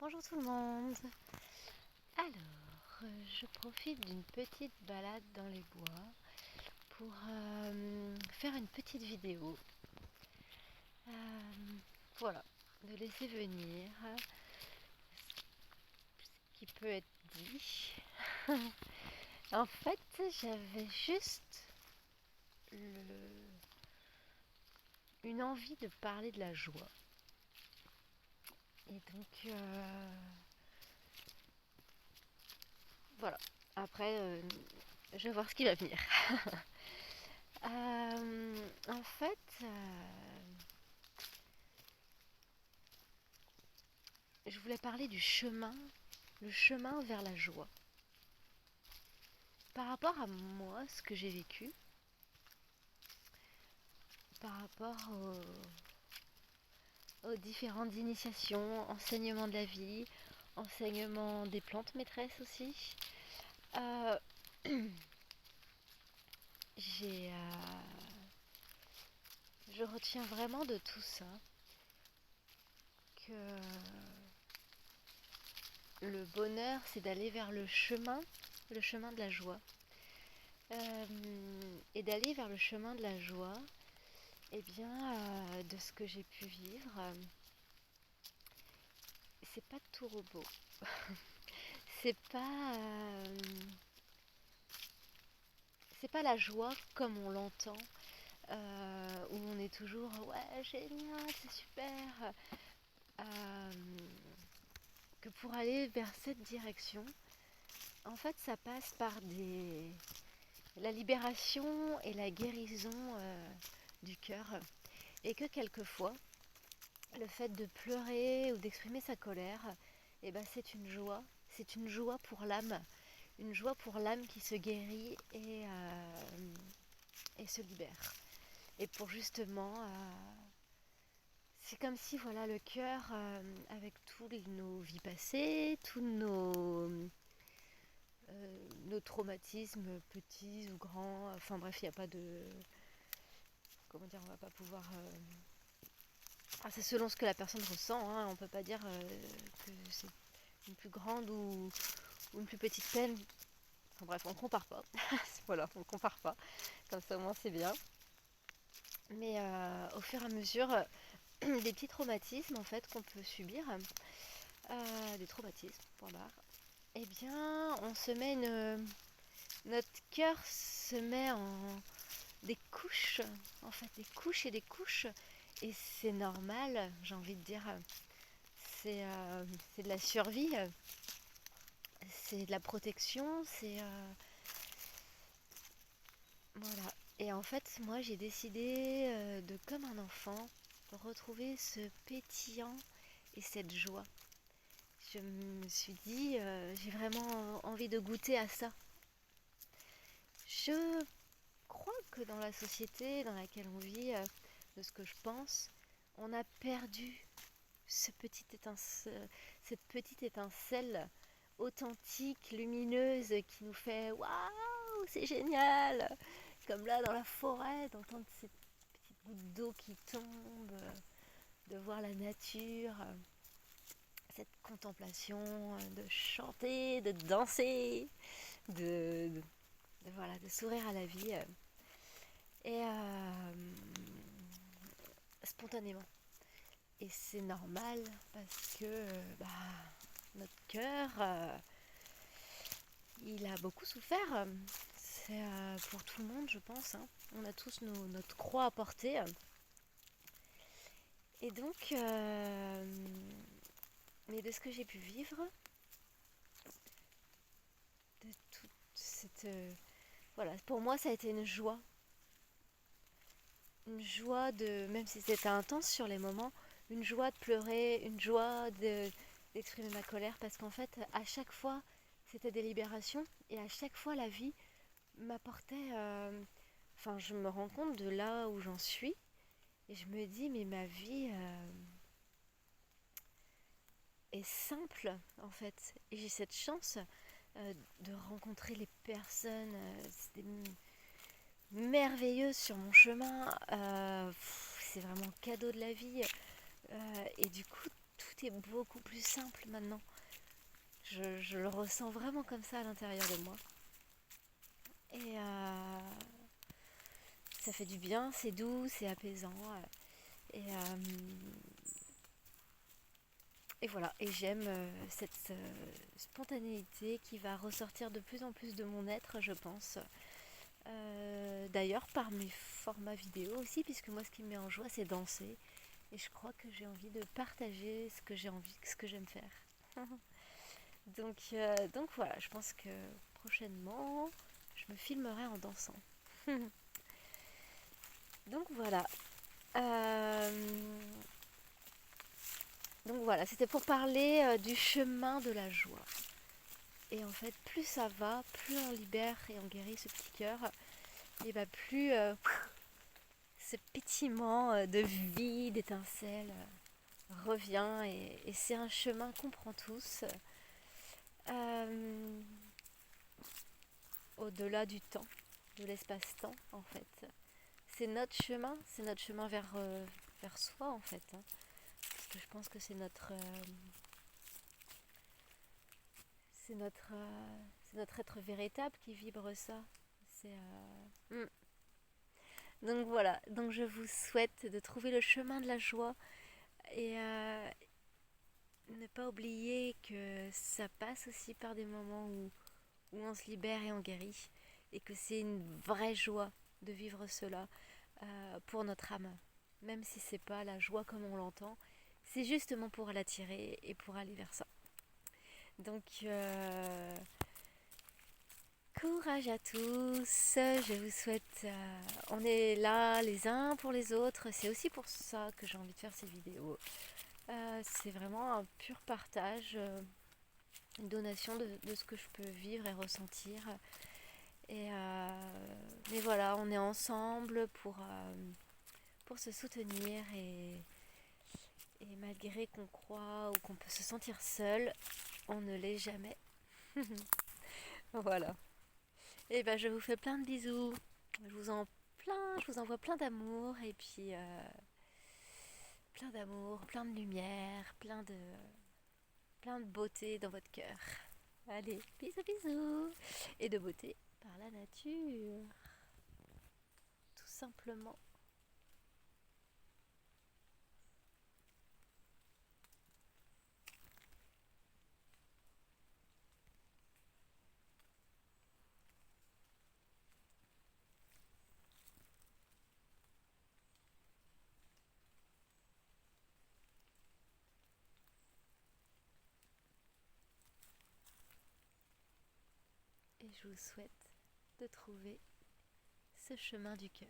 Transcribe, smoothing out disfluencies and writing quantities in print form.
Bonjour tout le monde. Alors, je profite d'une petite balade dans les bois pour faire une petite vidéo. Voilà, de laisser venir ce qui peut être dit. En fait, j'avais juste une envie de parler de la joie. Et donc, voilà. Après, je vais voir ce qui va venir. En fait, je voulais parler du chemin, le chemin vers la joie. Par rapport à moi, ce que j'ai vécu, par rapport aux différentes initiations, enseignement de la vie, enseignement des plantes maîtresses aussi, euh, je retiens vraiment de tout ça que le bonheur, c'est d'aller vers le chemin de la joie. Et d'aller vers le chemin de la joie, eh bien, de ce que j'ai pu vivre, c'est pas tout robot. c'est pas, euh, c'est pas la joie comme on l'entend, où on est toujours ouais génial, c'est super. Euh, que pour aller vers cette direction, en fait, ça passe par la libération et la guérison du cœur, et que quelquefois, le fait de pleurer ou d'exprimer sa colère, eh ben, c'est une joie pour l'âme, qui se guérit et se libère. Et pour justement, c'est comme si voilà le cœur, avec tous nos vies passées, tous nos traumatismes petits ou grands, enfin bref, il n'y a pas de, comment dire, on va pas pouvoir. C'est selon ce que la personne ressent, hein, on peut pas dire que c'est une plus grande ou une plus petite peine. Enfin bref, on ne compare pas. Voilà, on ne compare pas. Comme ça au moins c'est bien. Mais au fur et à mesure, des petits traumatismes en fait qu'on peut subir, des traumatismes, point barre, eh bien on se met notre cœur se met en des couches, en fait des couches et des couches, et c'est normal, j'ai envie de dire, c'est de la survie, c'est de la protection, c'est voilà. Et en fait, moi, j'ai décidé de, comme un enfant, retrouver ce pétillant et cette joie. Je me suis dit, j'ai vraiment envie de goûter à ça. Je crois que dans la société dans laquelle on vit, de ce que je pense, on a perdu cette petite étincelle authentique, lumineuse, qui nous fait waouh, c'est génial! Comme là dans la forêt, d'entendre ces petites gouttes d'eau qui tombent, de voir la nature, cette contemplation, de chanter, de danser, voilà, de sourire à la vie, et spontanément. Et c'est normal parce que notre cœur, il a beaucoup souffert. C'est pour tout le monde, je pense, hein. On a tous notre croix à porter. Et donc, mais de ce que j'ai pu vivre, de toute cette... voilà, pour moi, ça a été une joie. Une joie de... Même si c'était intense sur les moments, une joie de pleurer, une joie d'exprimer ma colère, parce qu'en fait, à chaque fois, c'était des libérations, et à chaque fois, la vie m'apportait... Enfin, je me rends compte de là où j'en suis, et je me dis, mais ma vie est simple, en fait. Et j'ai cette chance de rencontrer les personnes merveilleuses sur mon chemin. C'est vraiment cadeau de la vie. Et du coup, tout est beaucoup plus simple maintenant. Je le ressens vraiment comme ça à l'intérieur de moi. Et ça fait du bien, c'est doux, c'est apaisant. Et, euh, et voilà, et j'aime cette spontanéité qui va ressortir de plus en plus de mon être, je pense. D'ailleurs, par mes formats vidéo aussi, puisque moi, ce qui me met en joie, c'est danser. Et je crois que j'ai envie de partager ce que j'ai envie, ce que j'aime faire. Donc voilà, je pense que prochainement, je me filmerai en dansant. Donc voilà. Euh, donc voilà, c'était pour parler du chemin de la joie. Et en fait, plus ça va, plus on libère et on guérit ce petit cœur, et bah plus ce pétillement de vie, d'étincelles revient. Et c'est un chemin qu'on prend tous, euh, au-delà du temps, de l'espace-temps en fait. C'est notre chemin vers soi en fait. Hein. Parce que je pense que c'est notre être véritable qui vibre ça. C'est, Donc voilà, donc je vous souhaite de trouver le chemin de la joie et ne pas oublier que ça passe aussi par des moments où on se libère et on guérit et que c'est une vraie joie de vivre cela pour notre âme. Même si c'est pas la joie comme on l'entend, c'est justement pour l'attirer et pour aller vers ça. Donc courage à tous, je vous souhaite, on est là les uns pour les autres, c'est aussi pour ça que j'ai envie de faire ces vidéos. C'est vraiment un pur partage, une donation de ce que je peux vivre et ressentir. Mais voilà, on est ensemble pour se soutenir et malgré qu'on croit ou qu'on peut se sentir seul, on ne l'est jamais. Voilà. Et ben je vous fais plein de bisous. Je vous envoie plein d'amour et puis plein d'amour, plein de lumière, plein de beauté dans votre cœur. Allez, bisous bisous. Et de beauté par la nature, tout simplement. Et je vous souhaite de trouver ce chemin du cœur.